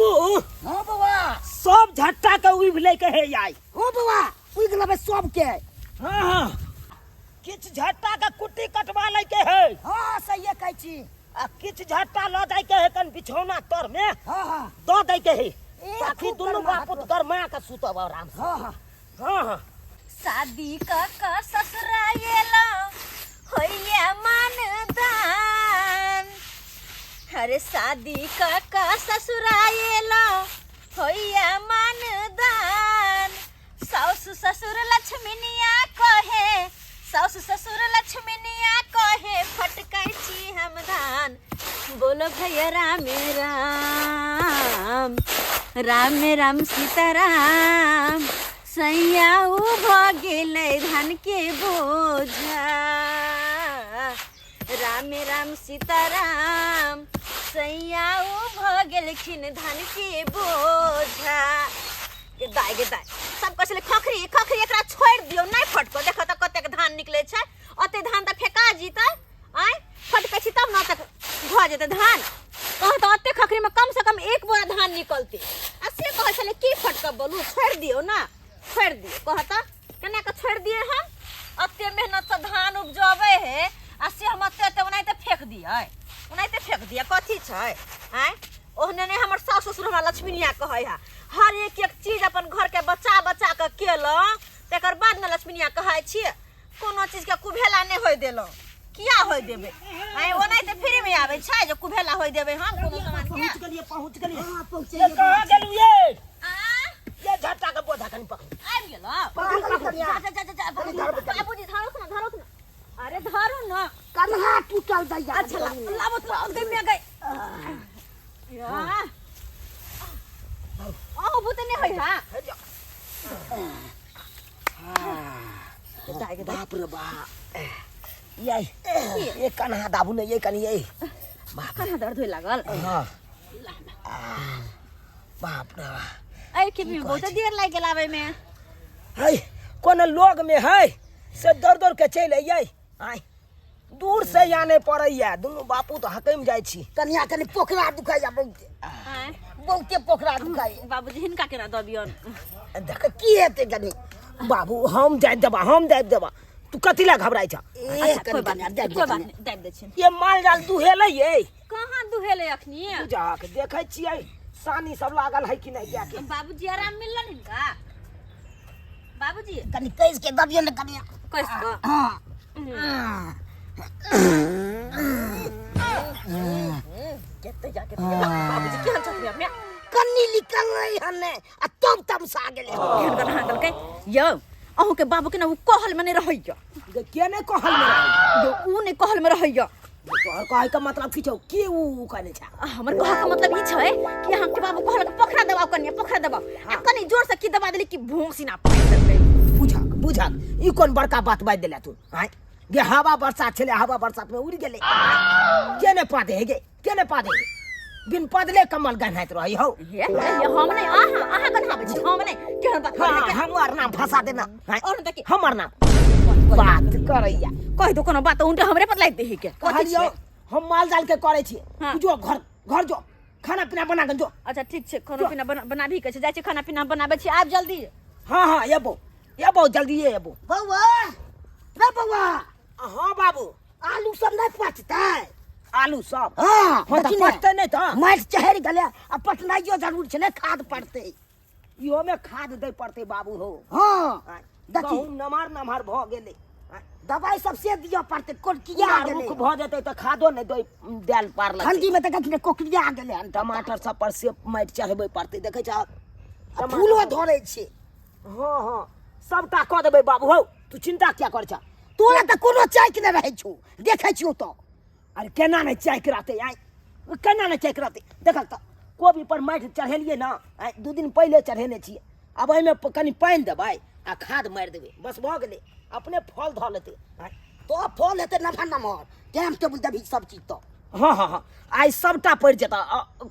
बाबू हाँ बाबा सब झट्टा के उब लेके हे आई। हाँ बाबा उग लेबे सब के। हाँ हाँ किछ झट्टा के कुट्टी कटवा लेके हे। हाँ सही है कहै छी। आ किछ झट्टा ल जाय के हे कन बिछौना तर में। हाँ हाँ दो दे के हे ताकि खूब दुनु गरमा बापू गरमा के सुतब आराम से। हाँ हाँ हाँ हाँ शादी का ससुराएला होइया मानदान। अरे शादी का ससुराएला होइया मानदान। सास ससुर लक्ष्मीनिया कहे, सास ससुर लक्ष्मीनिया कहे फटकै छी हम धान। बोलो भैया राम राम राम राम सीताराम। सैया भ गेलै धान के बोझा। राम राम सीताराम सैया भ गेलखिन धान के बोझा। गे दाय सब कहै छलै खखरी खखरी एकरा छोड़ि दियौ नहि फटको। देखो तऽ कतेक धान निकलै छै। ओते धान तऽ फेका जीतै। आँय फटकै छी तब न तक भऽ जेतै धान। कह तऽ ओते खखरी में कम से कम एक बोरा धान निकलतै। आ से कहै छलै की फटकब बोलू छोड़ि दियौ ना छोड़ि दियौ। कह तऽ केना के छोड़ि दियै हम। ओते मेहनत से धान उपजबै है आ से हम ओते ओनाहिते फेक दियै। ओनाहिते फेक दियै कथी छै। आँय ओहने ने हमर सास ससुर हमरा लक्ष्मीनिया कहै है। हर एक चीज अपन घर के बच्चा बच्चा के केलहुँ तकर बाद ने लक्ष्मीनिया कहै छियै। कोनो चीज के कुभेला नहि होय देलहुँ। किया होय देबै। आँय ओनाहिते फ्री में आबै छै जे कुभेला होय देबै हम कोनो सामान के। पहुँच गेलिए हाँ पहुँचे ये कहाँ गेलू ये आ ये झट्टा के बोझा कनी पकड़। आबि गेलौ। पकड़ बाबूजी धरो न। अरे धरो न। कन्हा टूटल दैया। अच्छा लाबो तो गई में गई। या ओ भूत नहीं होई हां। बाप रे बाप ये कन्हा दाबू ने ये कनी ये बाप कन्हा दर्द होय लागल। हाँ बाप रे आई के में बहुत देर लाग गेल आवे में। है कोन लोग में है से दौड़ दौड़ के चल आइए। आई दूर से आने पड़ैया दुनू बापू तो हकम जाय छी। कन्या कनी पोखरा दुखाइया बहुते आय बहुते पोखरा दुखाइया। बाबूजी हिनका केना दबियन। देख की हेते कनी बाबू हम जाय देबा तू कथी ला घबराई छ। अच्छा कोई बात नहीं दाब दे छिन। ये माल जाल दुहेले ये कहां दुहेले अखनी। जाके देखै छियै सानी सब लागल है कि नहीं जाके। बाबूजी आराम मिललन हिनका। बाबूजी कनी कैस के दबियन ने कन्या। कैस को हाँ केते जाके बाबूजी केहन छथि अपने। कन्नी निकल रही हने आ तब तमसा गेले। केहन गन हांगल के यो अहू के बाबू के ना उ कहल में नहीं रहइया। के ने कहल में रह यो उ नहीं कहल में रहइया। तोहर कहै का मतलब की छौ के उ कहने छ। हमर कह का मतलब ई छै कि अहाँ के बाबू कहल के पोखरा दबाव कनिया पोखरा दबाव। आ कनी जोर से की दबा देली कि भूंगसिना पाइ देलकै। बुझक ई कोन बड़का बात बाज देला तू। आय गे हवा बरसात छले हवा बरसात में उड़ गेले के ने पादे हे गे के ने पादे बिन पदले कमल गन्हाइत रही हो। ये हम नहीं आहा गन्हाबै छी हम नहीं केहन बात हाँ करे। हमर नाम फंसा देना। और देखि हमर नाम बात करैया कह दो कोनो बात उनटे हमरे पर लाग दे के। कहलियो हम माल जाल के करे छी। हाँ। तू जो घर जो खाना पीना बना के जो। अच्छा ठीक छै खाना पीना बना भी के छै जाय छै खाना पीना बनाबै छी आब जल्दी। हाँ ये जल्दी ये बउआ रे बउआ। हाँ बाबू आलू सब नहीं पचतै। आलू सब हाँ हो त पचते नहीं त माटि चढ़ि गेलै आ पटनाइयो जरूर छै ने खाद पड़तै। इहो में खाद दे पड़ते बाबू हो। हाँ देखी गहूम नमहर भ गेले दवाई सब से दियो पड़तै कोकिया या गेलै। रुख भ जेतै त खादो नहीं दे देल पार लगतै। ठंडी में त कखने कोकिया गेलै हन। टमाटर सब पर से माटि चढ़बे पड़ते देखे छ। फूलो धरै छै। हाँ सबटा क देबै बाबू हो तू चिंता क्या कर छ। तोरा त कोनो चाइक नै रहै छौ देखै छियौ त। अरे केना नहीं चैक रहते आई केना नहीं चैक रहते देखल त कोबी पर माटि चढ़ेलिए ना आई 2 दिन पहले चढ़ेने छिए। अब एमे कनी पानी देबै आ खाद मार देबै बस भ गेलै अपने फल ध लेतै। तो फल हेतै नफा नमहर टाइम टेबुल देबही सब चीज त। हाँ आई सबटा पड़ जेता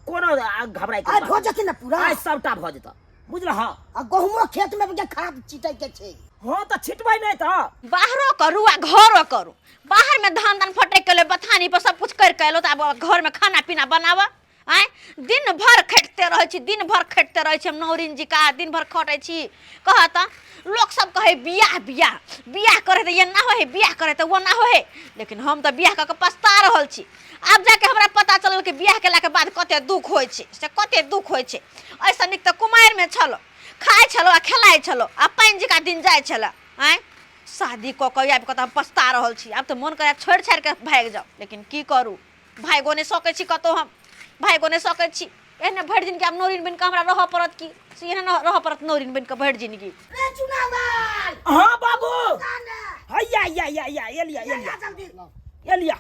कोनो घबराई आइ भ जेतै न पूरा। आई सबटा भ जेता बुझल। हाँ आ गहुमो खेत में के खाद छीटै के छै। हाँ तो छिटबै नहीं तो बाहरो करू आ घरो करू। बाहर में धान फटक के ले बथानी पर सब कुछ कर के लो त अब घर में खाना पीना बनावा। आय दिन भर खटते रहे छी, दिन भर खटते रहे छी हम नौरिन जी का, दिन भर खटे छी। कहता लोग सब कहे बियाह बियाह बियाह करे तो ये ना हो है, बियाह करे तो वो ना हो है, लेकिन हम तो बियाह करके पछता रहल छी। अब जाके हमरा पता चलल कि बियाह केला के बाद कते दुख होय छै, से कते दुख होय छै। ऐसा निक तो कुमार में छलो, खाए छलो आ खेलाए छलो आ पाइन जी का दिन जाए छला। आय शादी क के आबि के तो हम पछता रहल छी। अब तो मन करे छोड़ छाड़ के भाग जाओ, लेकिन की करू, भागो नहीं सकै छी कतो, हम भागो नहीं सकै छी। एहने भरि दिन के आब नौरिन बन के हमरा रह पड़त की, एहने रह पड़त नौरिन बन के भरि जिंदगी। रे चुनावाल हाँ बाबू जाने हैया या या या एलिया एलिया जल्दी एलिया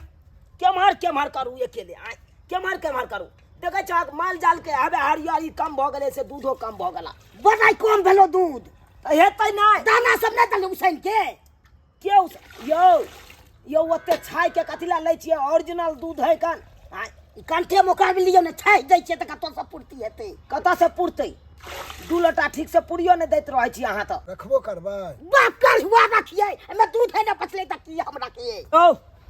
के मार करू अकेले आय के मार करू। देखे छ माल जाल के हवे हरियारी कम भ गेले से दूधो कम भ गेला। बनाई कम भेलो दूध, हेतै नहीं दाना सब नहीं तले उसैन के क्यों यो ओते छाय के कथिला लै छियै, ओरिजिनल दूध है कन आय कंठे मुकार में लियो ने छाई दै छै त कतो से पूर्ति हेतै, कतऽ से पुरतै? 2 लोटा ठीक से पुरियो नहीं दैत रहै छी अहाँ त। रखबो करबै बाप कर हुआ रखिए एमे दूध है ना पछले तक की हमरा के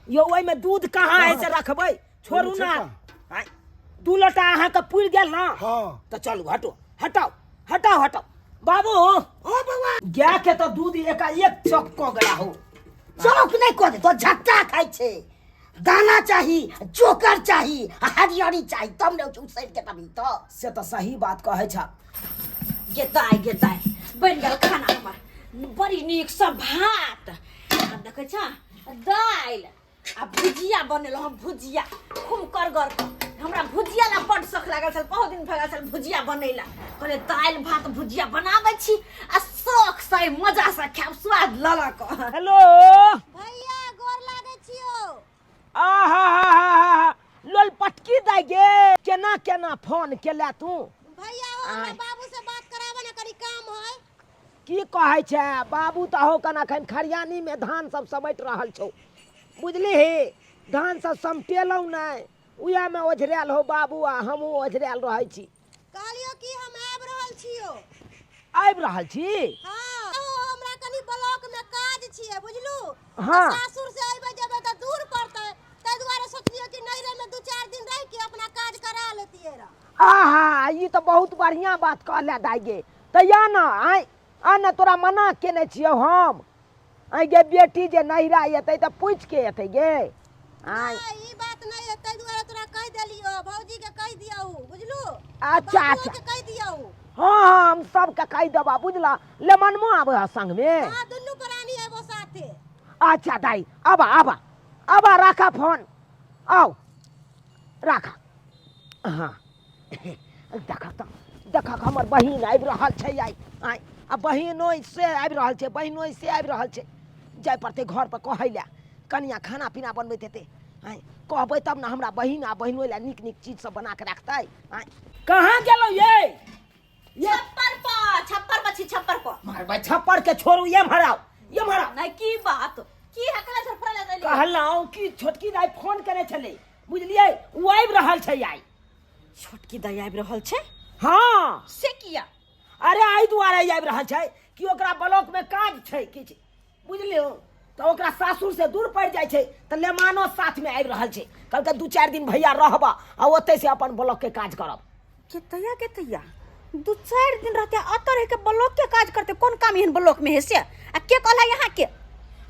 यो ओइ में दूध कहाँ है से रखबै, छोड़ू ना। आय 2 लोटा अहाँ के पुर गेल ना, हाँ तो चलू हटाओ बाबू। ओ बउआ गाय के तो दूध एक चौक क गया हो। चौक नहीं को दे तो झट्टा खाई छे, दाना चाही, चोकर चाही, हरियारी चाही, तब ने उसैन के तभी तो से तो सही बात कहे छ। गे दाई बन गेल खाना हमर बड़ी नीक सब भात आ देखे छ दाल आ भुजिया बनेलो। हम भुजिया खूब करगर हमरा भुजिया ला बड शौक लागल छल, बहुत दिन भगल छल भुजिया बनैला। कहले दाल भात भुजिया बनाबै छी आ शौक से मजा से खाब, स्वाद ललक। हेलो भैया गोर लागे छियो। आहा लोल पटकी दाई गे, केना फोन केला तू? भैया हो हमरा बाबू से बात करावे ना, करी काम है। की कहै छै बाबू त हो कना खन खरियानी में धान सब समेट रहल छौ, बुझली हे? धान सब समटेलौ नहीं, उया में ओझराल हो बाबू आ हमहू ओझराल रहै छी। कहलियो कि हम आब रहल छियो। आबि रहल छी? हां हमरा कनी ब्लॉक में काज छियै, बुझलू? हाँ। सासुर से आइबे जेबे त दूर पड़तै, तै दुआरे सोचलियो कि नैरे में 2-4 दिन रह के अपना काज करा लेतियै रा। आहा ई तो बहुत बढ़िया बात कहले दाई गे। त या ना आ ना तोरा मना केने छियौ हम। आई गे बेटी जे नहिरा एतै त पूछ के एतै गे। आय ई बात नहीं है, तै दुआरे तोरा कह देलियो, भौजी के कह दियौ, बुझलू? अच्छा बाबूओ के कह दियौ। हाँ हम सबके कह देबा, बुझला? लेमनमो आबे संग में। हां दुन्नू प्राणी एबो साथे। अच्छा दाई आबा रखा फोन, आओ रखा। हाँ देखा हमर बहिन आबि रहल छै। आय आ बहिनो से आबि रहल छै, बहिनो से आबि रहल छै। जाय पड़तै घर पर कहै ले, कनिया खाना पीना बनबैत हेतै। आय कहबै तब ना हमरा बहिन आ बहिनो ले नीक चीज सब बना के रखतै। आय कहाँ गेलौ ये छप्पर पर मारबै छप्पर के छोड़ू, ये मराओ नहीं की बात की हकला छप्पर ले देली। कहलौ कि छोटकी दाई फोन करे छलै, बुझलियै? उ आबि रहल छै। आइ छोटकी दाई आबि रहल छै? हाँ से किया? अरे आई दुआरे आबि रहल छै कि ओकरा ब्लॉक में काज छै किछ, बुझलियो? तो ओकरा सासुर से दूर पड़ जाय छै, त लेमानो साथ में आबि रहल छै। कहलकै 2-4 दिन भैया रहबा आ ओते से अपन ब्लॉक के काज करब। केतैया 2-4 दिन रहते अतर है के ब्लॉक के काज करते, कोन काम एहन ब्लॉक में है से? आ के कहला यहाँ के?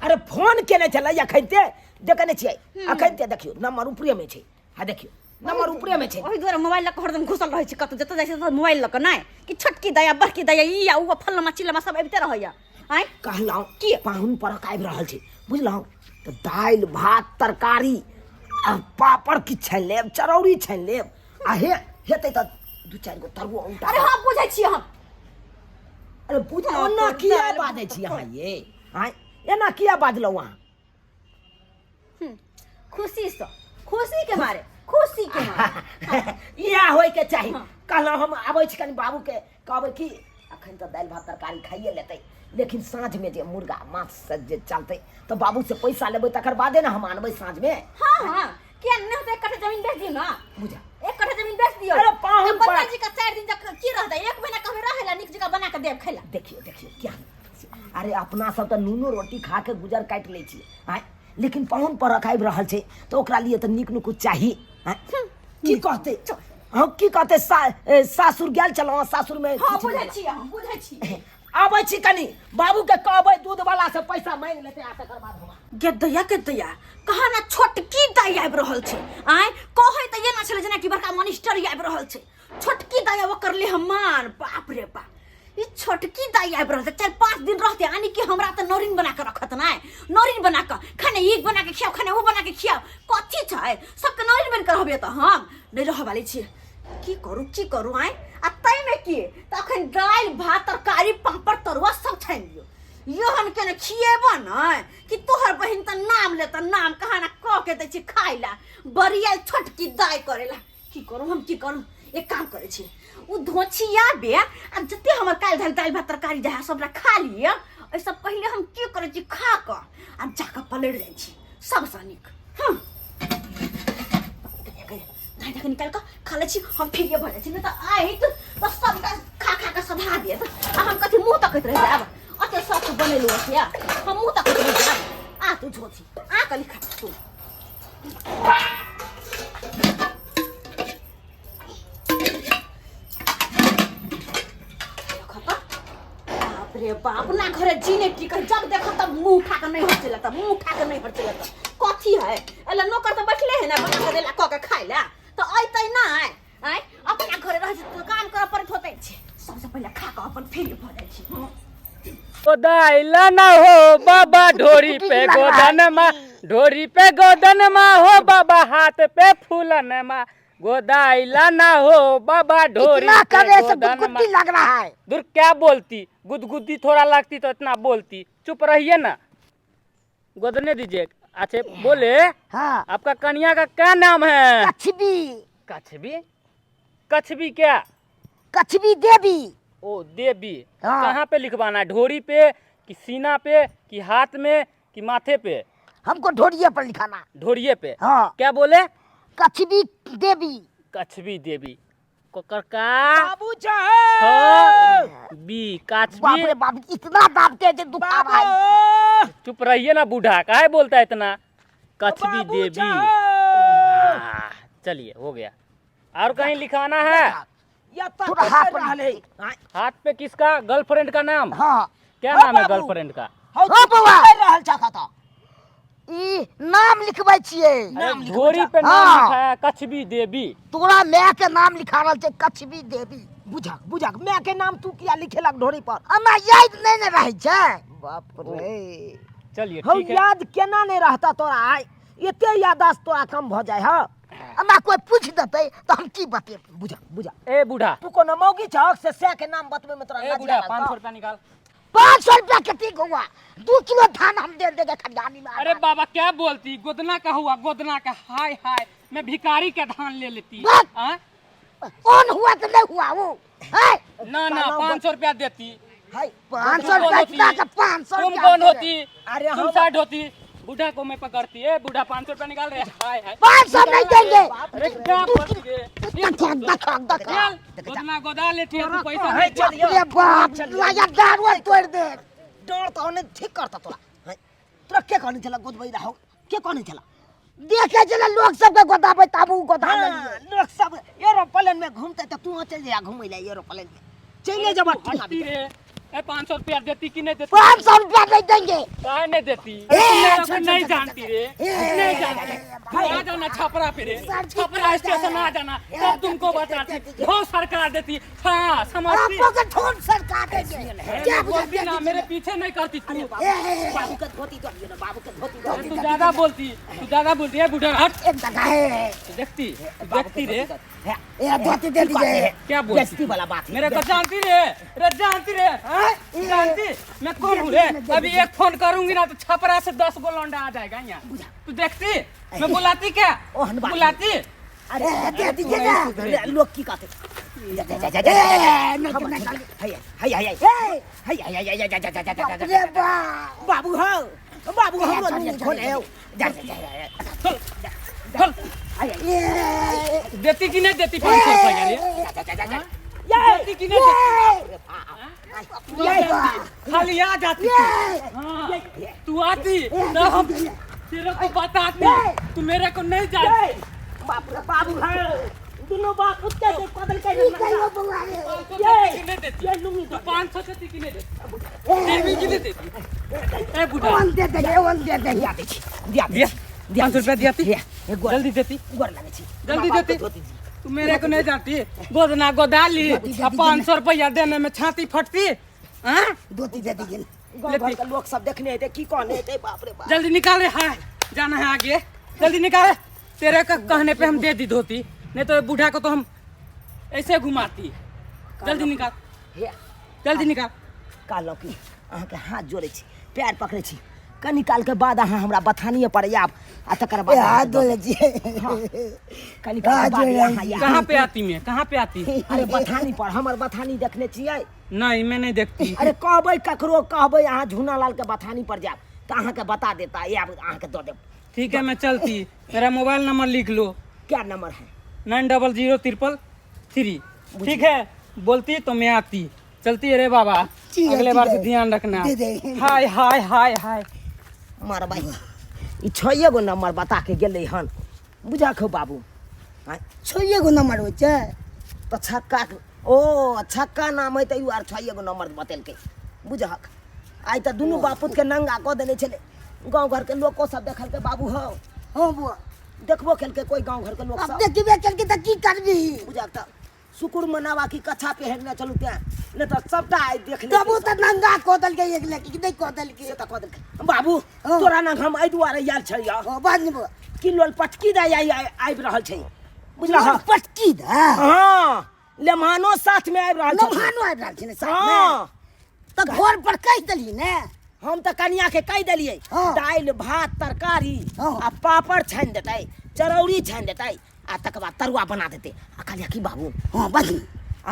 अरे फोन केने छलै अखनते, देखने छियै अखनते, देखियो नंबर ऊपरे में छै। हा देखियो नंबर ऊपरे में छै। ओहि दुआरे मोबाइल लक हरदम घुसल रहै छै, कत जत जाय छै त मोबाइल लक नै कि छोटकी दाया बड़की दाया ई आ उ फल्ला चिल्ला सब आबिते रहैया। आय कहलौ की पाहुन परक आबि रहल छै, बुझलौ? तो दाल भात तरकारी आ पापड़ किछ छानि लेब, चरौरी छानि लेब आ हेतै त 2-4 गो तरुआ उल्टा। अरे हां बुझै छी हम। अरे बुझौ ना किया बाजै छी अहाँ ये? आय एना किया बाजलौ अहाँ? खुशी के मारे इहा होय के चाही। कहलौ हम आबै छी कनी बाबू के कहबै कि अखन त दाल भात तरकारी खाइए लेतै, लेकिन साँझ में जे मुर्गा माछ से जे चलतै तो बाबू से पैसा लेबै, तकर बादे ना हम आनबै साँझ में। हां किया नहीं होता? 1 कट्ठा जमीन बेच दियो ना, बुझा 1 कट्ठा जमीन बेच दियो। अरे पाहुन बच्चा जी का 4 दिन तक की रहता, 1 महीना कहबे रहेला नीक जगह बना के देब खैला। देखियो क्या, अरे अपना सब तो नूनो रोटी खा के गुजर काट ले छी। आय लेकिन पाहुन परक आबि रहल छै तो ओकरा लिए तो नीक नुकुत चाही। की कहते हम की कहते सासुर गेल चलो सासुर में हाँ बुझै छी हम बुझै छी आबै छी कनी बाबू के कहबै दूध वाला से पैसा मांग लेते आ तकर बाद हम के दैया कहा ना छोटकी दाई आबि रहल छै आय कहै त ये ना छले जेना कि बड़का मिनिस्टर आबि रहल छै छोटकी दाई ओकर ले हमान बाप रे बाप ई छोटकी दाई आबि रहल छै 4-5 दिन रहते यानी कि हमरा त नौरिन बना के रखत ना नौरिन बना के खाने ई बना के खियाव खाने वो बना के खियाव कथी छै सबके नौरिन बन के रहबे त हम नै रह वाली छी की करू आय आ तै में की त अखन दाल भात तरकारी पापड़ तरुआ सब छानि दियो योहन के ने खिएबो न कि तोहर बहिन त नाम ले त नाम कहा ना क के दै छी खाइ ला बरिया छोटकी दाई करेला की करू एक काम करे छी उ धोछिया बे आ जते हमर काल धल दाल भात तरकारी जहा सबरा खा लिया ओइ सब पहिले हम की करे छी खा क आ जाके पलट जाइ छी सबसँ नीक दाई तक निकाल के खा ले छी हम फिर ये भर जाइ छी न त आइ त सब खा के सधा दे त हम कथि मुंह तकैत रह जाब अते सब बनेलु छिया हम मुंह तकैत रह जाब आ तू झोथी आ कली खा तू रे बाप ना घरे जीने टिक जब देखो तब मुंह उठा के नहीं हट चला त कथी है एला नौकर तो बैठले है ना बना के देला क के खाइला तो अइतै ना आय अपना घरे रह तो काम कर पर होतै छै सबसे पहिले खा के अपन फिर भ जाइ छै गोदाइला ना हो बाबा ढोरी पे गोदन मा हो बाबा हाथ पे फूलन मा गोदाइला ना हो बाबा ढोरी पे गोदन मा लग रहा है दूर क्या बोलती गुदगुदी थोड़ा लगती तो इतना बोलती चुप रहिए ना गोदने दीजिए अच्छा बोले हाँ आपका कन्या का क्या नाम है कछबी कछबी क्या कछबी देवी ओ देवी हाँ। कहाँ पे लिखवाना है ढोरी पे कि सीना पे कि हाथ में कि माथे पे हमको ढोरिए पर लिखाना ढोरिए पे हाँ क्या बोले कछबी देवी कछबी देवी कोकर का बाबू चाहे बी बाप काछबी रे बाप इतना दाबते थे दुखा भाई चुप रहिए ना बूढ़ा काहे बोलता है इतना कछबी बाबू देवी चाहे चलिए हो गया और कहीं लिखाना है या थोड़ा हाथ पर रहले हाथ पे किसका गर्लफ्रेंड का नाम हाँ क्या हाँ, नाम है बाबू। गर्लफ्रेंड का हौ हाँ, बौआ। रहल चाहता ई नाम लिखबै छिए अरे ढोरी पे नाम हाँ। लिखा है कछबी देवी तोरा माय के नाम लिखा रहल छै कछबी देवी बुझक मैं के नाम तू किया लिखेलक ढोरी पर हमरा याद नहीं न रहै छै बाप रे चलिए हम ठीक है याद केना नहीं रहता तोरा एते यादाश्त तोरा कम भ जाय ह हमरा कोई पूछ देतै तो हम की बतेबै बुझा ए बूढ़ा तू कोनो मौगी छक से के नाम बतबे में तोरा ए बूढ़ा 500 रुपया निकाल 500 रुपया के ठीक हुआ 2 किलो धान हम दे देंगे खजानी में अरे बाबा क्या बोलती गोदना का हुआ गोदना का हाय हाय मैं भिखारी का धान ले लेती बस। हाँ? कौन हुआ तो नहीं हुआ वो है ना 500 रुपया देती 500 रुपया कितना का 500 तुम रुपया कौन दे होती अरे तुम हम साइड होती बूढ़ा को मैं पकड़ती है बूढ़ा 500 रुपया निकाल रहे हाय हाय 500 नहीं देंगे अरे क्या बोलती है देखो गोदना गोदा लेती है तू पैसा है, नहीं देती। चलिए। ये बाप लाया दारुआ तोड़ दे डर तो होने ठीक करता तोरा हैं? तोरा के कहनी चला गोदबई रहो के कहनी चला देखे चला लोग सब के गोदाबै ताबू गोदा हाँ, ले लोग सब एरोप्लेन में घूमते तो तू चल जा घूमे ले एरोप्लेन में चले जब हंसती रे ए 500 रुपया देती कि नहीं देती 500 रुपया नहीं देंगे काहे नहीं देती ए, तुम नहीं जानती रे नहीं जानती तू आ जाना छपरा पे रे छपरा स्टेशन आ जाना तब तुमको बताती बहुत सरकार देती हाँ समझती आपको के ठोन सरकार देंगे क्या बोलती ना मेरे पीछे नहीं करती तू बाबू के धोती दो ना बाबू के धोती दो तू ज्यादा बोलती है बूढ़ा हट एक जगह है देखती रे ये धोती दे दीजिए क्या बोलती बेइज्जती वाला बात है। मेरे को जानती रे हाँ? जानती मैं कौन हूँ रे अभी एक फोन करूंगी ना तो छपरा से 10 गो लौंडा आ जाएगा यहाँ तू देखती मैं बुलाती क्या ओहन बात बुलाती अरे दे दीजिए ना लोग की कहते ये बाप बाबू हो बाबू हमरो मुंह खोले हो चल ये देती कि नहीं देती 500 रुपया रे देती कि नहीं देती तू आ जाती, खाली आ जाती तू हाँ, तू आती ना हम तेरे को बताती तू मेरे को नहीं जानती बाबू बाबू है दोनों बाप उत्ते के कदल के की कहियो बउआ रे ये लुंगी तू 500 देती कि नहीं देती देवी की देती ए बुढ़ा वन दे दे दिया दे छी दिया दिया 500 रुपया दियाती ये गोर जल्दी देती गोर लगे छी जल्दी देती तू मेरे को नहीं जानती गोदना गोदाली अब 500 रुपया देने में छाती फटती हाँ धोती दे दी गाँव भर के लोग सब देखने थे की कौन है बाप रे बाप जल्दी निकाल रे हाय जाना है आगे जल्दी निकाल तेरे का कहने पे हम दे दी धोती नहीं तो बूढ़ा को तो हम ऐसे घुमाती जल्दी निकाल हे जल्दी निकाल कालो की अहाँ के हाथ जोड़े छी पैर पकड़े छी कनी काल के बाद अहाँ हमरा बथानिए पड़े आब आ तकर बाद हाथ धोले छी कनी काल के बाद यहाँ या कहाँ पे आती मैं कहाँ पे आती अरे बथानी पर हमर बथानी देखने छियै नहीं मैं नहीं देखती अरे कहबै ककरो कहबै अहाँ झूना लाल के बथानी पर जाब तो अहाँ के बता देता ये अहाँ के दो देब ठीक है मैं चलती मेरा मोबाइल नंबर लिख लो क्या नंबर है 900333 ठीक है बोलती तो मैं आती चलती अरे बाबा ठीक है, अगले ठीक बार है। से ध्यान रखना दे दे। हाय हाय हाय हाय मार भाई ई छये गो नंबर बता के गेलै हन बुझा खो बाबू छोइए गो नंबर होय छै तो छक्का ओ छक्का नाम है तो आर छये गो नंबर बतेलकै बुझहक आइ तो दुनू बापूत के नंगा कऽ देने छलै गाँव घर के लोग सब देखल के बाबू हो हां बुआ देखबो केलकै कोई गाँव घर के लोग अब सब देखबे केलकै त की करबी बुझा त शुक्र मनावा की कच्छा पहनने चलू त्या नहीं तो सबटा आइ देख ले तबो त नंगा कोदल के एक लकी नहीं कोदल के से त कह देलकै बाबू हाँ। तोरा ना हम एहि दुआरे आयल छलियै हां बाज बुआ कि लोल पटकी दे आबि रहल छै बुझला पटकी दा हाँ लेमानो साथ में आबि रहल छै नभानो आबि रहल छै ने साथ में हाँ त घर पर कहि देली ने हम तो कनिया के कह दिलियै हाँ। दालि भात तरकारी हाँ। आ पापड़ छानि देतै चरौरी छानि देतै आ तकर बाद तरुआ बना देतै आ कहलियै कि बाबू हां बाज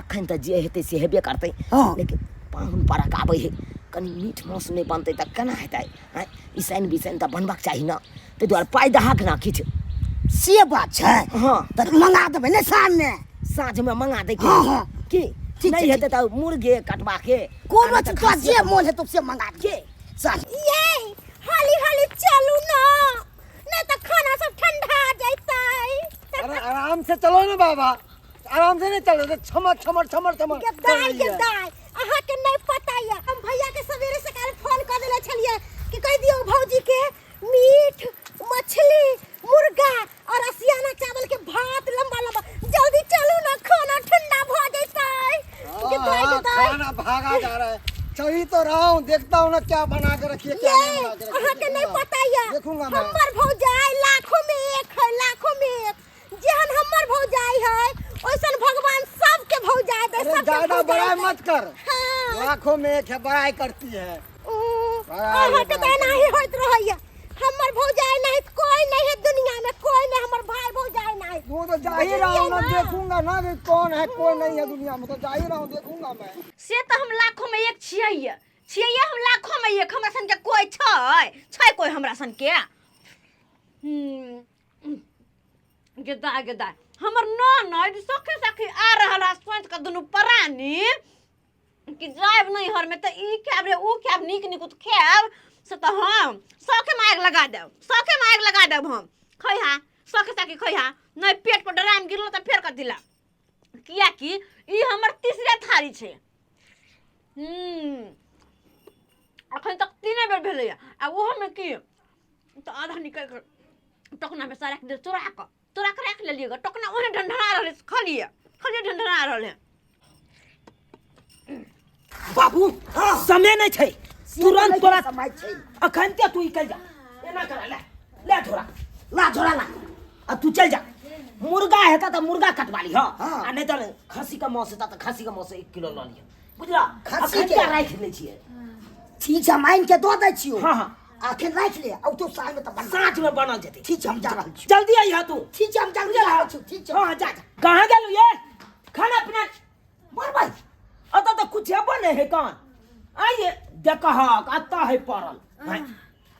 अखन तऽ जे हेतै से हेबे करतै हाँ। लेकिन पाहुन परक आबै है कनि मीठ माउस नहि बनतै तऽ केना हेतै आँय ईसैन बिसैन तऽ बनबाक चाही ने ताहि दुआरे पाइ दहाक ने किछु से बात छै हाँ त मंगा देबै ने सामने साँझमे मंगा दै हाँ, हाँ। की ठीक नहि छै, हेतै तऽ मुर्गे कटबा के कोनो चीज तो जे मोन है तो से मंगा के साथ ये हाली हाली चलू ना नहीं तो खाना सब ठंडा जाता अरे आराम से चलो ना बाबा आराम से नहीं चलो छमर छमर छमर छमर गेदाय अहाँ के नहीं पता है हम भैया के सवेरे से काल फोन कर देले छलिए कि कह दियो भौजी के मीट मछली मुर्गा और असियाना चावल के भात लंबा लंबा जल्दी चलो ना खाना ठंडा हो जाता है खाना भागा जा रहा है चली तो रहा हूँ देखता हूँ ना क्या बना के रखिए क्या नहीं बना के रखिए अहाँ के नहीं पता है देखूंगा मैं हमर भौजाई लाखों में एक है लाखों में एक जेहन हमर भौजाई है ओइसन भगवान सबके भौजाई दे अरे सबके ज्यादा भौजाई बड़ाई दे। मत कर हाँ लाखों में एक है बड़ाई करती है अहाँ के तो नहीं होइत रहैया हमर भौजाई नहीं कोई नहीं है दुनिया में कोई नहीं हमर भाई भौजाई नहीं वो तो जा ही रहा हूँ ना देखूंगा ना कि कौन है कोई नहीं है दुनिया में तो जा ही रहा हूँ देखूंगा मैं से तो हम लाखों में एक छियै हम लाखों में एक हमरा सन के कोई छै कोई हमरा सन के गेदा हमर ननद सखी सखी आ रहल सोच के दुनू प्राणी कि जायब नहीं हर में तो ई खाब रे ऊ खाब नीक नीक तो खाब से तो हम सौखे में आग लगा देब हम खैहा सौखे सखी खैहा नहीं पेट पर डराम गिरलो तो फेर कर दिला किया कि ई हमर तीसरे थारी छै अखन तक तीने बेर भेलैया आ ओहो में की तो आधा निकल कर टोकना में सारा के चोरा के रख लेलिएगा टोकना ओने ढंढना रहले खालिए ढंढना रहले बाबू समय नहीं छै तुरंत तोरा समय छै अखन ते तू निकल जा एना कर ले थोड़ा ला छोड़ा ला आ तू चल जा मुर्गा हेता तो मुर्गा कटवा ली हाँ। आ नहीं तो खस्सी का मांस हेता तो खस्सी का मांस 1 किलो ल लियो बुझला खस्सी अखन के? क्या राख ले छिए ठीक छै माइन के दो दै छियो हाँ, हाँ। आखिर राख ले औ तो साल में त बन साँझ में बनल जेतै ठीक छै हम जा रहल छी जल्दी आइहा तू ठीक छै हम जल्दी आ रहल छी ठीक छै हाँ जा कहाँ गेलू ये खाना पीना मार भाई अत तो कुछ बने है कान आइए देखहक अत्ता है पड़ल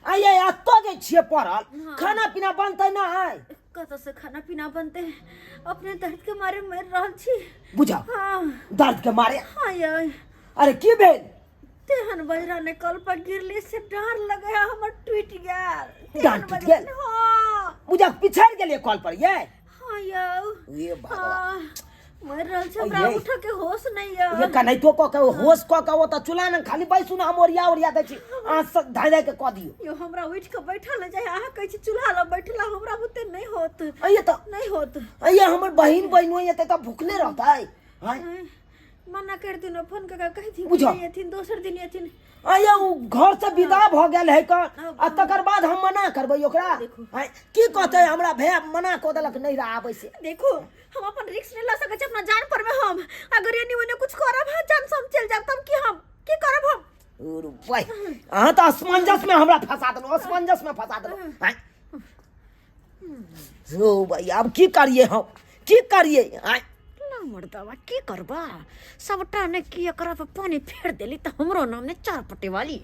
आइए अत्ता जे छिए पड़ल खाना पीना बनतै ना है कत से खाना पीना बनते अपने दर्द के मारे मर रहल छी बुझा हाँ दर्द के मारे हाँ यार अरे की भेल तेहन बजरा ने कल पर गिरले से डर लगे हमर टूट गेल डाँट टूट गेल? हाँ बुझा पिछड़ गेलिए कॉल पर ये हाँ यो ये भगवान मर रहल छै हमरा ये- उठ के होश नहीं यो ये कनै तो को होश को वो त चुला न खाली बैसु न हम ओरिया दै छी आ धाय धाय के क दियो यो हमरा उठ के बैठल नहीं जाय अहाँ कहै छी चूल्हा ल बैठला हमरा बुते नहीं होत अये त नहीं होत अये हमर बहिन बहिनो ये त भूखले रहतै हाय मना कर दिनो फोन के कहि थी बुझो। एथिन दोसर दिन एथिन अये उ घर से विदा भ गेल है का आ तकर बाद हम मना करबै ओकरा हाय की कहतै हमरा भैया मना क देलक नहीं रह आबै से देखो हम अपन रिस्क नहीं ला सकै छी अपना जान पर में हम अगर एनी ओने कुछ करब हम जान से हम चल जाब तब की करब हम ओरो भाई अहाँ त असमंजस में हमरा फंसा देलो असमंजस में फंसा देलो हाय जो भाई अब की करिए हम की करिए हाय ना मर्दवा की करबा सबटा ने किया करब पानी फेर देली त हमरो नाम ने चार पट्टी वाली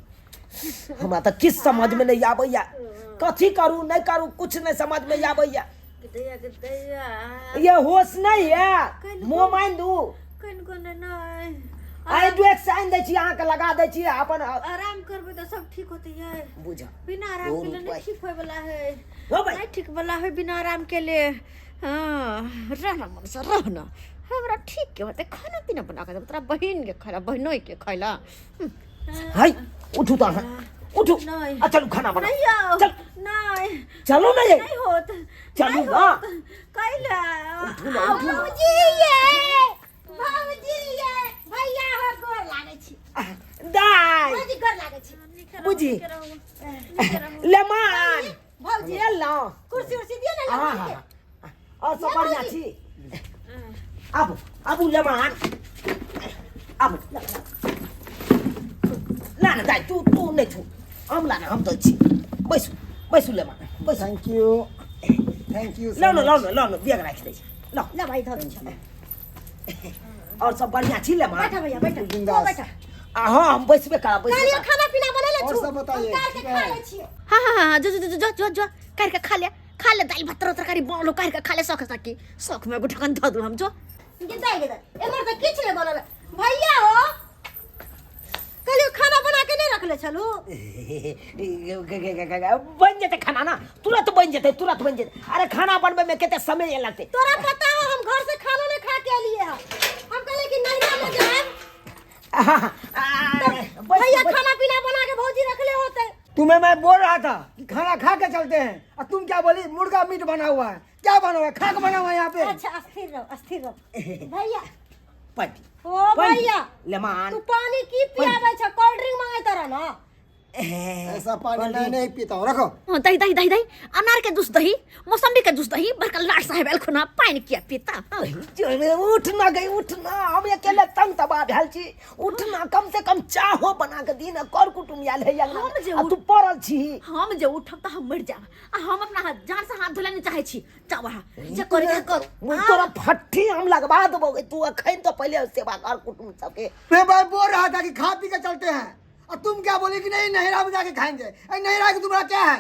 हमरा त किस समझ में नहीं आबैया कथी करू नहीं करू कुछ नहीं समझ में आबैया गदया ये होश नहीं है मुंह मान दू कन कोन नहीं आई ड्वेक साइन दै छी अहाँ के लगा दै छी अपन आराम करबे त सब ठीक होते है बुझा बिना आराम के लिए ठीक होय वाला है हो भाई नहीं ठीक वाला है बिना आराम के लिए हां रहना मन से रहना हमरा ठीक के होते खाना पीना बना के तोरा बहिन के खैला बहिनोई के खैला हाय उठू तो उठू नहीं। आ चलो खाना बना नहीं आओ चल नहीं चलो ना ये नहीं होत चलू ना कैला उठू ना उठू ना भौजी ये भैया हो गोर लागे छी दाई भौजी गोर लागे छी बुझी लेमान भौजी ये ला कुर्सी उर्सी दियो ना हां लगा हां और सब बढ़िया छी अब लेमान अब ना ना दाई तू नहीं तू हम लाना हम तो छी बैसू लेमान बैसू थैंक यू लो बिया राख दे लो ले भाई धर छी और सब बढ़िया छी लेमान बैठा भैया बैठा बिंदास। बैठा हां हम बैसबे करा कालियो बैसबे खाना पीना बना ले और छु सब बताइए, हम काट के ठीक खा है। ले छी हाँ जो कर के खा ले दाल भात तरकारी बोलो कर के खा ले शौक में गुठकन ध दू हम जो गिदाई एमर त किछ ले बनल भैया हो कालियो खाना बना के नहीं रखले छलू बन जेते खाना ना तुरंत बन जेते अरे खाना बनबे में कितने समय लगते तोरा पता हो हम घर से खाना नहीं खा के लिए हम कहले कि नहीं में जाए भैया खाना पीना बना के भौजी रखले होते तुम्हें मैं बोल रहा था कि खाना खा के चलते हैं और तुम क्या बोली मुर्गा मीट बना हुआ है क्या बना हुआ है खाक बना हुआ है यहाँ पे अच्छा अस्थिर रहो भैया पटी ओ भैया लेमान तू पानी की पियाबै छ कोल्ड ड्रिंक मांगे तरह ना ऐसा पानी मैं नहीं पीता हूँ रखो दही अनार के जूस दही मौसम्बी के जूस दही बड़का लाट साहेब एल खुना पानी किया पीता उठ ना गई उठ ना हम अकेले तंग तबाह भेल छी उठ ना कम से कम चाहो बना के दी ना कर कुटुम आयल है हम जे तू पड़ल छी हम जे उठब त हम मर जाब आ हम अपना जान से हाथ धोले नहीं चाहे छी जाओ जे कर तोरा फट्टी हम लगवा देबो तू अखन तो पहले सेवा कर कुटुम सबके मैं भाई बोल रहा था कि खा पी के चलते हैं और तुम क्या बोली कि नहीं नहरा में जाके खाएंगे अरे नहरा की तुम्हारा क्या है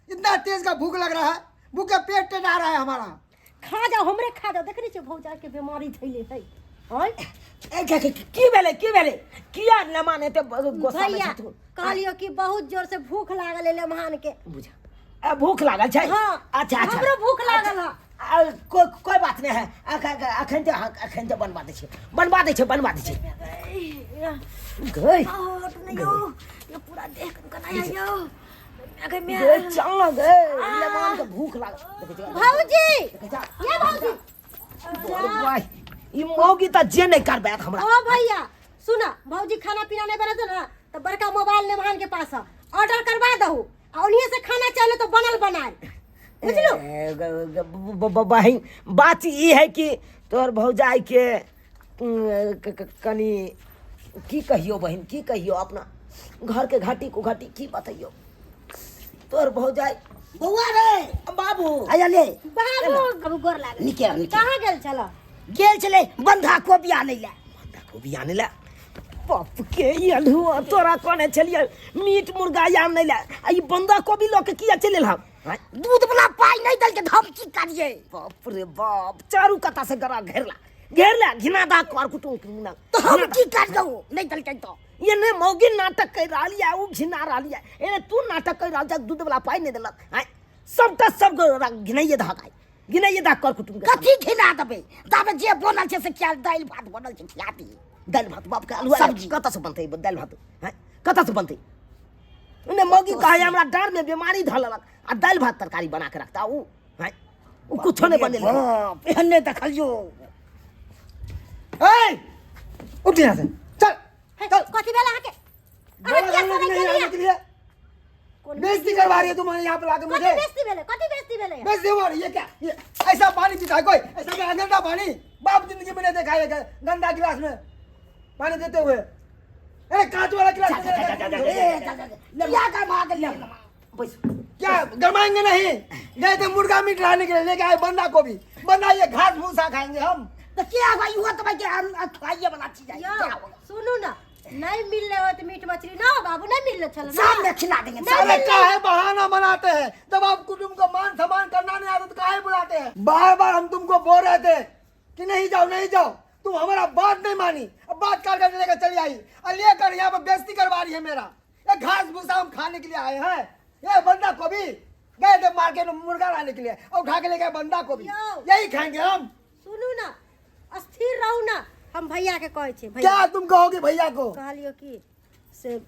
इतना तेज का भूख लग रहा है भूख का पेट टेढ़ा रहा है हमारा खा जाओ हमरे खा जाओ देखनी छ भौजा के बीमारी थैले है ओय की भेले किया न माने ते गोसा में भैया तू कहलियो कि बहुत जोर से भूख लागल ले महान के बुझा भूख लागल छै हाँ अच्छा हमरो भूख लागल है कोई बात नहीं है अखन तो बनवा दे छै गई ये पूरा देख कना यो अगर मैं गई चल गए लेमान के भूख लागल भौजी ये भौजी भाई ई मौगी त जे नहीं करबे हमरा ओ भैया सुना भौजी खाना पीना नहीं बनाते ना तो बड़का मोबाइल ने महान के पास ऑर्डर करवा दहु और उन्हीं से खाना चले तो बनल बनाए बुझलो बहिन बात ई है कि तोर भौजाई के कनी की कहियो बहिन की कहियो अपना घर के घाटी को घाटी की बताइयो तोर भौजाई बउआ रे बाबू आया ले बाबू अब गोर लागे निके कहां गेल चला गेल चले बंधा कोबी आने ला बाप के यलहु तोरा कोने चलिए मीट मुर्गा याम नहीं ला ई बंधा कोबी लोग के किया चले हम दूध वाला पाई नहीं दल के धमकी करिए बाप रे बाप चारू कता से गरा घेरला घिनादा कर कुटुम ना तो हम की कर दऊ नहीं दल के तो ये ने मौगी नाटक कर रही है वो घिना रही है ए तू नाटक कर रहा दूध वाला पाई नहीं दिलक सबटा सब घिनाइए धकाई गिनाइए दा कर कुटुम के कथी खिला देबै ताबे जे बनल छै से क्या दालि भात बनल छै खिला दी दाल भात बाप के आलू सब्जी। कत से बनते दाल भात हैं कत से बनते ने मौगी कहे हमरा डर में बीमारी धललक आ दाल भात तरकारी बना के रखता ऊ हैं ऊ कुछो नहीं बनेले बाप एहने देखलियो ए उठ यहाँ से चल चल कथी भेल अहाँके बोला जाने की नहीं आने के लिए बेइज्जती करवा रही है तुम यहाँ पे लाके कथी मुझे बेइज्जती भेलै बेइज्जती हो रही है क्या ये ऐसा पानी पीता है कोई ऐसा क्या गंदा पानी बाप जिंदगी में नहीं देखा है गंदा गिलास में पानी देते हुए अरे कांच वाला गिलास लिया का भाग ले बस क्या गरमाएंगे नहीं गए थे मुर्गा मीट लाने के लिए लेके आए बंदा ये घास भूसा खाएंगे हम तो क्या भाई हुआ तो भाई के हम खाइए बना चीज यो सुनू ना नहीं मिलने हो तो मीट मछली ना बाबू नहीं मिलने चलो ना सब में खिला देंगे अरे काहे बहाना बनाते हैं जब आप कुटुंब को मान सम्मान करना नहीं आता तो काहे बुलाते हैं बार बार हम तुमको बोल रहे थे कि नहीं जाओ तुम हमारा बात नहीं मानी अब बात कर लेकर चली आई और लेकर यहाँ पर बेइज्जती करवा रही है मेरा ये घास भूसा हम खाने के लिए आए हैं ये बंदा को भी गए थे मार्केट में मुर्गा लाने के लिए और उठा के ले गए बंदा को भी यही खाएंगे हम सुनू ना अस्थिर रहू ना हम भैया के कहै छै क्या तुम कहोगे भैया को कहलियो कि से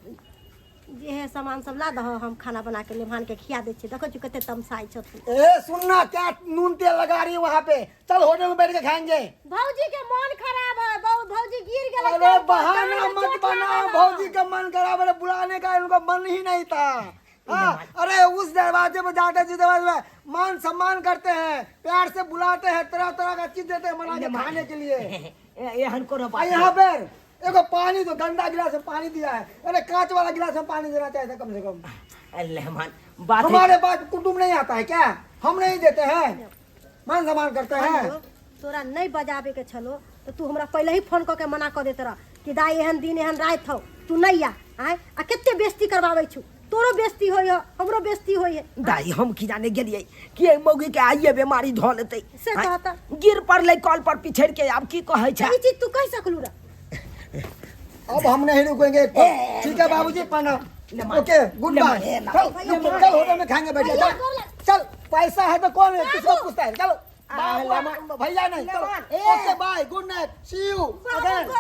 जे है सामान सब ला दहो हम खाना बना के मेहमान के खिया दे छियै देखो कते तमसाई छथुन ए सुनना क्या नून तेल लगा रही है वहाँ पे चल होटल में बैठ के खाएंगे भौजी के मन खराब है भौजी गिर गेलै अरे बहाना मत बनाओ भौजी का मन खराब है बुलाने का इनका मन ही नहीं था हाँ अरे उस दरवाजे पर जाते जिस दरवाजे में मान सम्मान करते हैं प्यार से बुलाते हैं तरह तरह का चीज देते हैं बना के खाने के लिए एहन को और यहाँ पर देखो पानी तो गंदा गिलास में पानी दिया है अरे कांच वाला गिलास में पानी देना चाहिए था कम से कम मेहमान बात हमारे पास कुटुंब नहीं आता है क्या हम नहीं देते हैं मान सम्मान करते हैं तोरा नहीं बजाबे के छलो तो तू हमरा पहले ही फोन करके मना कर देत रह कि दाई एहन दिन एहन रात हो तू नहीं आ केते बेइज्जती करवाबै छु तोरो बेइज्जती होय हमरो बेइज्जती होय दाई हम की जाने गेलिए कि मौगी के आइए बीमारी धो लेते से कहता गिर पड़ले कॉल पर पिछड़ के अब की कहे छै ई चीज तू कह सकलू रे अब हम नहीं रुकेंगे ठीक है बाबूजी प्रणाम ओके गुड बाय चल होटल में खाएंगे बैठ के चल पैसा है तो कौन है किसको पूछता है चलो भैया नहीं चलो okay bye good night see you again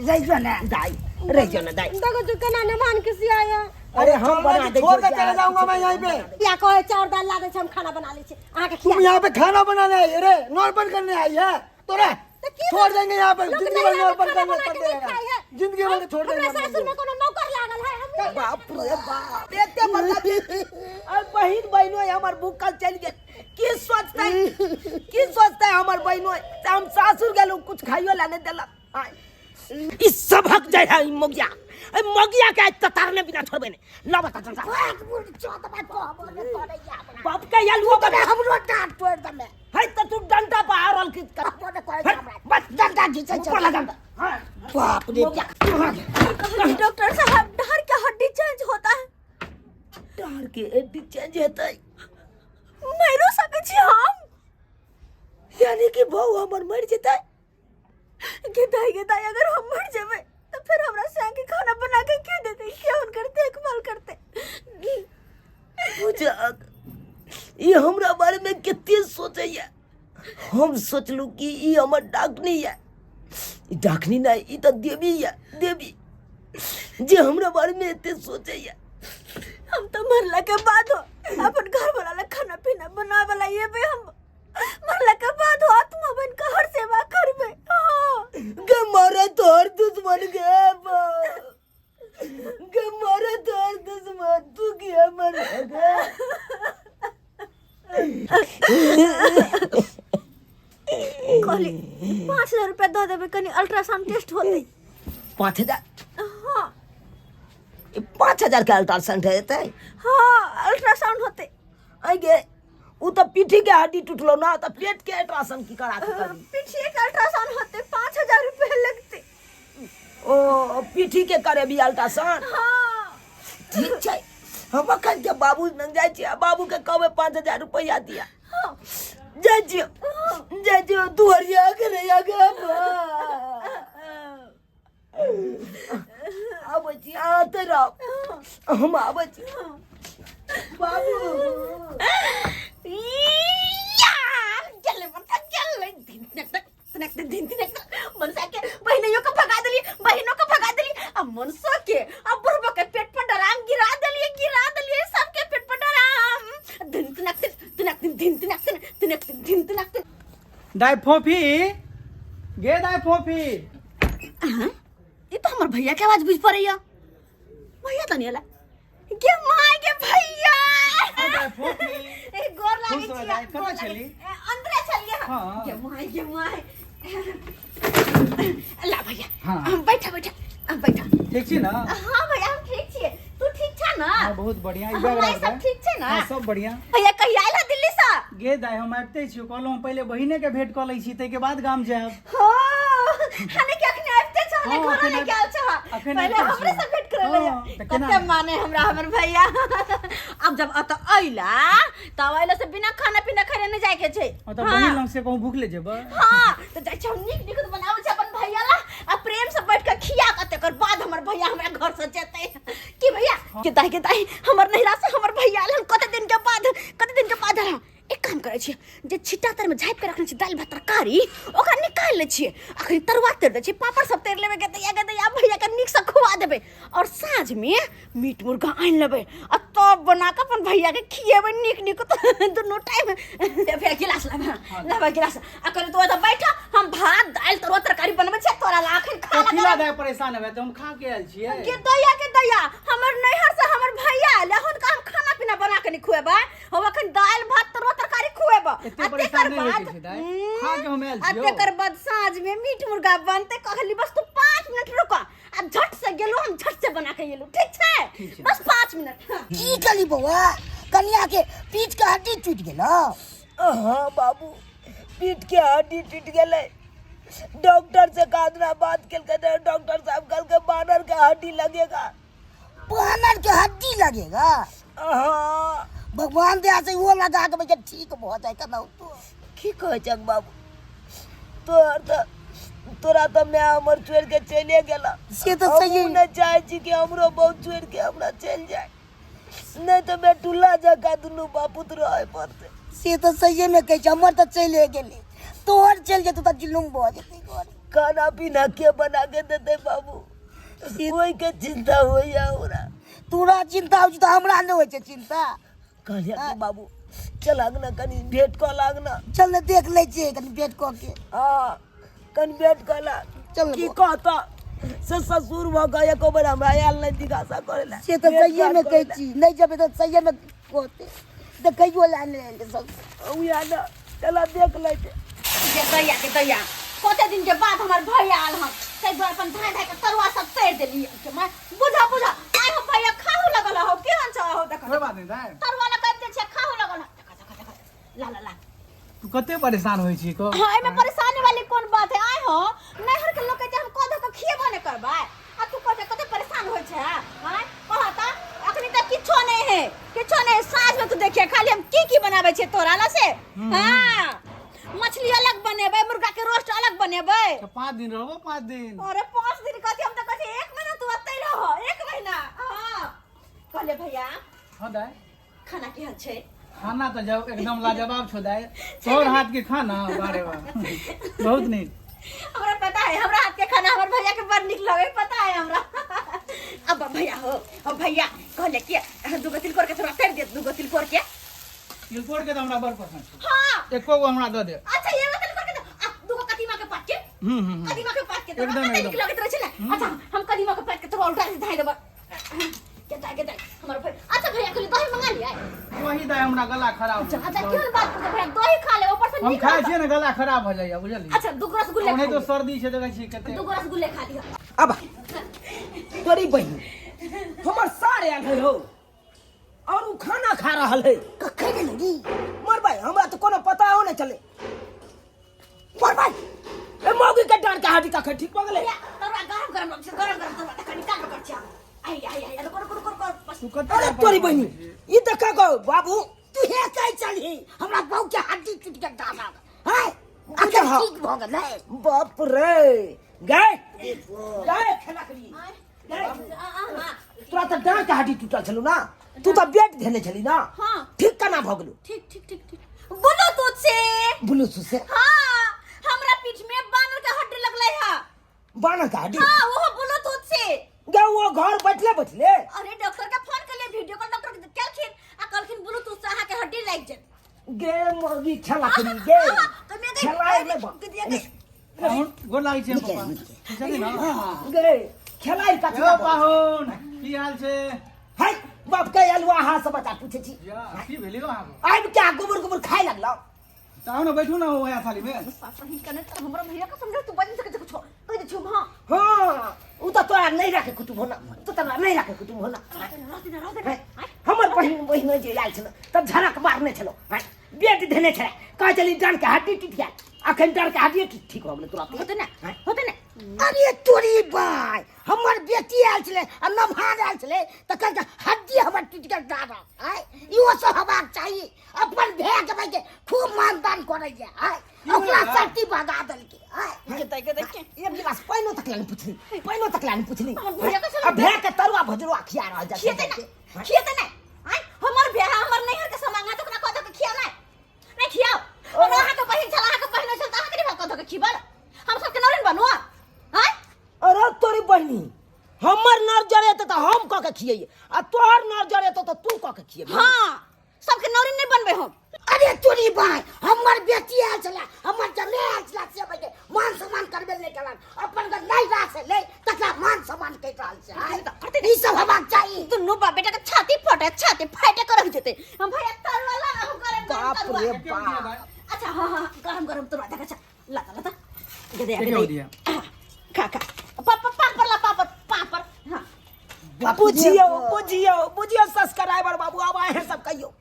रहियो ना दाई रहियो ना दाई देखो तू केना मेहमान किसी आया अरे हम बना दे छोड़ के चले जाऊंगा मैं यहीं पे या कहे चाउर दाल ला दे छै हम खाना बना लै छी अहाँ के तुम यहाँ पे खाना बनाने आई अरे नॉर्मल करने आई है तो रे छोड़ देंगे यहाँ पे जिंदगी भर नॉर्मल करते रहेगा जिंदगी भर छोड़ देंगे हमरा सासुर में कोनो नौकर लागल है हम बाप रे बाप एते बता और बहिन बहनों हमर भूखल चल गेल की सोचते हमर बहनों हम सासुर गेलू कुछ खाइयो ला नहीं देलक इस सबक जाय है मगिया के ततारने बिना छोड़बे नहीं ला बता चल बाप के यालुओ के हमरो टाट तोड़ दमे है त तू डंडा पे आरल की कर बस डंडा घिचे ऊपर लगा बाप रे डॉक्टर साहब डर के हड्डी चेंज होता है डर के हड्डी चेंज होता है नहीं रो सके छी हम यानी कि बहु हमर मर जेतै गेदाई अगर हम मर जावे तो फिर हमरा संग खाना बना के के देते क्या उनकर देखभाल करते बुझक ये हमरा बारे में कितने सोचैया हम सोचलू कि ई हमर डाकनी है ई डाकनी नहीं ई तो देवी है देवी जे हमरा बारे में इतने सोचैया हम तो मरला के बाद हो अपन घर वाला खाना पीना बना वाला ये भी हम मरला के बाद हो तुम अपन का हर सेवा करबे गे मारे तोर दुश्मन गे मारे तोर दुश्मन तू क्या मरेगा कहली 5000 रुपया दे देबे कनी अल्ट्रासाउंड टेस्ट होते 5000 हां 5000 का अल्ट्रासाउंड है हां अल्ट्रासाउंड होते आगे उ तो पीठी के हड्डी टूटलो ना तो पेट के अल्ट्रासाउंड की करा के पीठी के अल्ट्रासाउंड होते 5000 रुपया लगते ओ पीठी के करे भी अल्ट्रासाउंड हां ठीक है हम अखन के बाबू न जाय छी बाबू के कहबे 5000 रुपया दिया जाजियो तू हरिया के रे आगे अब जी आते रहो हम आब छी बाबू दाई फोफी गे दाई फोफी ये तो हमार भैया के आवाज बुझ पड़ैया भैया तो नहीं हला गे माय गे भैया दाई फोफी ए गोर लागे खुश रह छिया दाई, कतऽ छली? अंदरे छलिए हाँ। गे माय ला भैया हाँ। बैठा बैठा ठीक छी ना हाँ भैया हम ठीक छिए तू ठीक छ ना हाँ बहुत बढ़िया ई हमारे बैग सब रख ठीक छै ना हाँ सब बढ़िया भैया कहिया आइला दिल्ली से गे दाई हम आबिते छी कहलहुँ पहिले बहिने के भेंट कऽ लै छी ताहिके बाद गाम जायब हो हने के अखने आइते छ हने हाँ, घर अखने- ले गेल छ अखने पहले आइते हमरे छी। से भेंट करे ले हाँ, तऽ केना? कते माने हमरा हमर भैया अब जब अत आइला तब आइला से बिना खाना पीना खैले नहीं जाय के छै तऽ बहिन लग से कहूँ भूख ले जेबै हां तो जाय छ नीक नीक बनाबै छै अपन भैया ला आ प्रेम से बैठ के खिया के तकर बाद हमर भैया हमरा घर से जेतै की भैया के दाई हमर नहिरा से हमर भैया आलन कते दिन के बाद आला एक काम करे छिए जे छिट्टा तर में झाइप के रखने छी दाल भात तरकारी ओकरा निकाल ले छिए अखन तरुआ तर दे छी पापड़ सब तर लेबे के दैया भैया के नीक से खुआ देबे और साँझ में मीट मुर्गा आन लेबे आ तब बना के अपन भैया के खिएबे नीक दोनों टाइम भैया गिलास लाबे गिलास आ करे तो एत बैठा हम भात दाल तरुआ तरकारी बनबे छै तोरा ला अखन खा तो ला खिला दाई परेशान हेबै तऽ हम खा के आयल छियै के दैया हमर नैहर से हमर भैया आले हुन का हम खाना पीना बना के नहीं खुएबे हम अखन दाल भात तरुआ तरकारी खुएबे एते परेशान नहीं होइत छै दाई खा के हम आयल छियै तेकर बाद साँझ में मीट मुर्गा बनते कहली बस तू 5 मिनट रुको आ झट से गेलू हम झट से बना के एलू ठीक छै बस 5 मिनट की कली बउआ कन्या के पीठ के हड्डी टूट गेल हाँ बाबू पीठ के हड्डी टूट गेलै डॉक्टर से कादरा बात केलकै डॉक्टर साहब कहलकै बानर के हड्डी लगेगा बानर के हड्डी लगेगा हाँ भगवान दया से वो लगा के बच्चा ठीक हो जाए केना तो की कहै छै बाबू तोरा तो मैं हमर छोड़ के चले गेला से तो सही नहीं चाहे छी कि हमरो बहुत छोड़ के हमरा चल जाए नहीं तो मैं टुल्ला जका दुनू बापूत रहे पड़ते से तो सही में कहै छै हमर तो चले गेली तोहर चल जेतौ त जुलुम भ जेतै घर खाना पीना के बना के देते बाबू कोई के चिंता होइया हमरा तोरा चिंता हो त हमरा न होय छै चिंता कहलिया कि बाबू चल आगना कनी भेंट क लागना चल न देख लै छियै कनी भेंट क के हां कनी भेंट क ला चल की कहता से ससुर भ गए एको बेर हमरा आयल नहीं दिखासा करे ला से तो सही में कहै छी नहीं जबे तो सही में कहते देखैयो ला ले सब उया न चला देख लै छै के दैया कते दिन के बाद हमर भैया आल हम तै दुआर अपन धाय के तरुआ सब तैर देली के मैं बुझा आइ हम भैया खाहु लगल हो केहन छ हो देख कोई बात नहीं दाई तरुआ ला कह दे छै खाहु लगल देख ला तू कते परेशान होई छी को हां एमे परेशानी वाली कौन बात है आइ हो नहर के लोग के हम कदो के खिएबो ने करबै आ तू कते परेशान होय छै हां कहता अखनी तक किछो नहीं साँझ में तू देखिए खाली हम की बनाबै छै तोरा ला से हां मछली अलग बनेबै मुर्गा के रोस्ट अलग बनेबै 5 दिन रहबो 5 दिन अरे 5 दिन कथि हम त कथि 1 महीना तू अतै रहो 1 महीना हां कहले भैया हां दाई खाना केहन छै खाना तो जब एकदम लाजवाब छो दाई तोर हाथ के खाना बारे वाह बहुत नीक हमरा पता है हमरा हाथ के खाना हमर भैया के बड़ निक लगे पता है हमरा अब भैया हो अब भैया कहले कि दुगो तिलकोर के थोड़ा कर दे दुगो तिलकोर के तिलकोर के तो हमरा बड़ पसंद छै हां एको गो हमरा दे दे अच्छा ये तिलकोर के दुगो कदीमा के पात के कदीमा के पात के तो एकदम, कते एकदम। निक लगत रहे छै ना अच्छा हम कदीमा के पात के थोड़ा उल्टा से धाय देबा के दाई हमर भैया अच्छा भैया कहले दही मंगा लिया वही दाई हमरा गला खराब हो अच्छा क्यों बात करते भैया दही खा ले ऊपर से हम नहीं खाए छियै ना गला खराब हो जाइए बुझलिए अच्छा दुगो रसगुल्ले ओने तो खा सर्दी छै देखै छी कते दुगो रसगुल्ले खा दिया अब तोरी बहन हमर सारे आल हो और उ खाना खा रहल है कखे के लगी मर भाई हमरा तो कोनो पता हो नहीं चले मर भाई ए मौगी के डांट के हाडी कखे ठीक हो गेले तोरा गरम तोरा कनी काट कर छा आई रुको बस तू कते अरे तोरी बहनी ई त का गो बाबू तू हे काई चली हमरा बहु के हड्डी टूट के डाला है अच्छा ठीक भ गेलै बाप रे गए खेला करी तोरा त डांट के हड्डी टूटल छलू ना तू तो बेट धेने छली ना हाँ। ठीक केना भ गेलू ठीक बोलो तुझसे ब्लूटूथ से हाँ हमरा पीठ में बानर के हड्डी लगले है बानर का हड्डी हाँ वो बोलो तुझसे गे वो घर बैठले अरे डॉक्टर के फोन कर ले वीडियो कॉल डॉक्टर के केलखिन आ कहलखिन ब्लूटूथ से अहाँ के हड्डी लाग जात गे मोगी खेला करी गे तो मैं खेलाए में बा पाहुन गोर लागै छै पप्पा चली ना गे खेलाए का हेलो पाहुन की हाल छै है बाप के अलवा हां सब बता पूछे छी या की भेलियो अहाँ आब क्या गोबर गोबर खाए लगलो ताऊ ना बैठू ना ओया थाली में पापा ही कने तो हमरा भैया का समझ तू बन सके छो कह दे छु हां हां उ तो तोरा नहीं रखे कुतुब होना तो तोरा नहीं रखे कुतुब होना हमर बहिन जे आयल छल त झरक मारने छलो बेट धेने छले कह चली जान के हड्डी टूट गया अखन डर के हड्डी ठीक हो गेलै तुरंत होते ना अरे तोरी भाई हमर बेटी आयल छले आ नमहार आयल छले त कह हड्डी हमर टूट के दादा है इहो सब हबाक चाहिए अपन भे के भाई के खूब मानदान करे जे है ओकरा शक्ति बगा देल के है के देख एक गिलास पाइनो तक लानी पूछली अब भे के तरुआ भजरुआ खिया रह जा खियाते ना आय हमर बियाह हमर नहीं हर के समांगा तो कना कह के खिया नहीं खियाओ और वहां तो बहिन छला के बहिन छल ता के कह के खिबल हम सब के नौरन बनुआ हां अरे तोरी बहनी हमर नर जरे त हम क के खियई आ तोहर नर जरे त तू क के खियई हां सबके नौरन नहीं बनबे हम अरे तोरी भाई हमर बेटी आयल छला हमर जमे आयल छला से भाई के मान सम्मान करबे नहीं करन अपन के नहीं रासे ले तकरा मान सम्मान कइ रहल छै ई सब हबाक चाहिए दुनु बाप बेटा के छाती फाटे कर रह जेते हम भैया तर वाला हम करे बाप रे बाप अच्छा हां गरम तो रहा अच्छा लता दे हो दिया खा पापड़ हां बुझियो सब्सक्राइबर बाबू आब आहे सब कहियो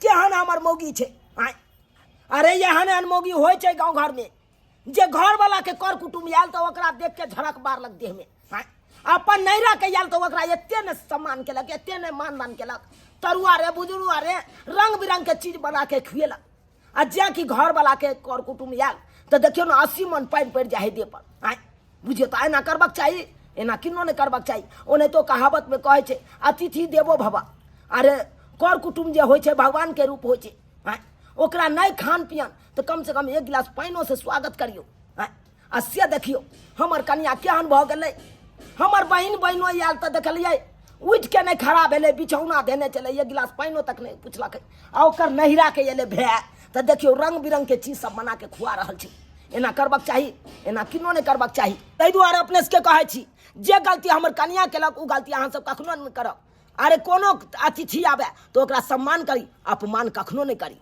केहन हमर मौगी छै आय अरे एहन मौगी होय छै गांव घर में जे घर वाला के कर कुटुम आयल तो ओकरा देख के झड़क मारलक देह में आय अपन नैरा के आयल तो ओकरा एते ने सम्मान केलक एते ने मान केलक तरुआ रे बुजुर्ग रे रंग बिरंग के चीज बना के खुएलक आ जे कि घर वाला के कर कुटुम आयल तो देखियो ना 80 मन पानि पड़ जाए देह पर आय बुझियो तो एना करबाक चाहिए एना किनो ने करबाक चाहिए ओने तो कहावत में कहे छै अतिथि देवो भव अरे कर कुटुम जे होय छै भगवान के रूप होय छै आय ओकरा नहीं खान पियन तो कम से कम एक गिलास पाइनो से स्वागत करियो आय आ से देखियो हमर कन्या केहन भ गेलै हमर बहिनो आयल तो देखलियै उठ के नहीं खड़ा भेलै बिछौना देने चले एक गिलास पाइनो तक नहीं पुछलक आ ओकर नहिरा के एले भे तो देखियो रंग बिरंग के चीज सब बना के खुआ रहल छै एना करबाक चाही एना किनो नहीं करबाक चाही ताहि दुआरे अपने से कहै छी जे गलती हमर कन्या केलक उ गलती अहाँ सब कखनो नहीं करब अरे कोनो अतिथि आवे तो ओकरा सम्मान करी अपमान कखनो नहीं करी